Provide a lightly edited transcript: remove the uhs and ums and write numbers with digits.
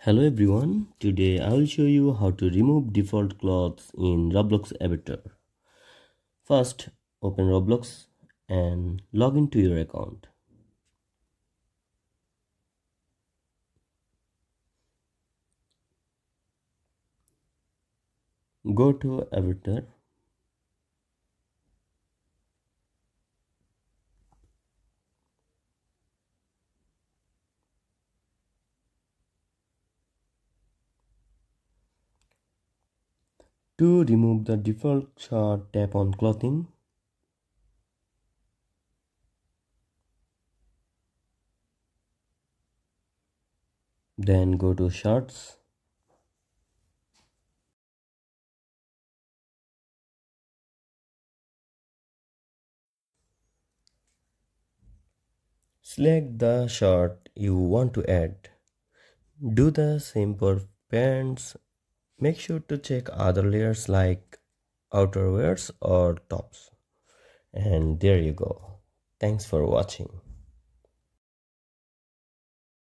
Hello everyone, today I will show you how to remove default clothes in Roblox avatar. First, open Roblox and log into your account. Go to avatar. To remove the default shot, tap on clothing. Then go to shorts. Select the shot you want to add. Do the same for pants. Make sure to check other layers like outerwears or tops. And there you go. Thanks for watching.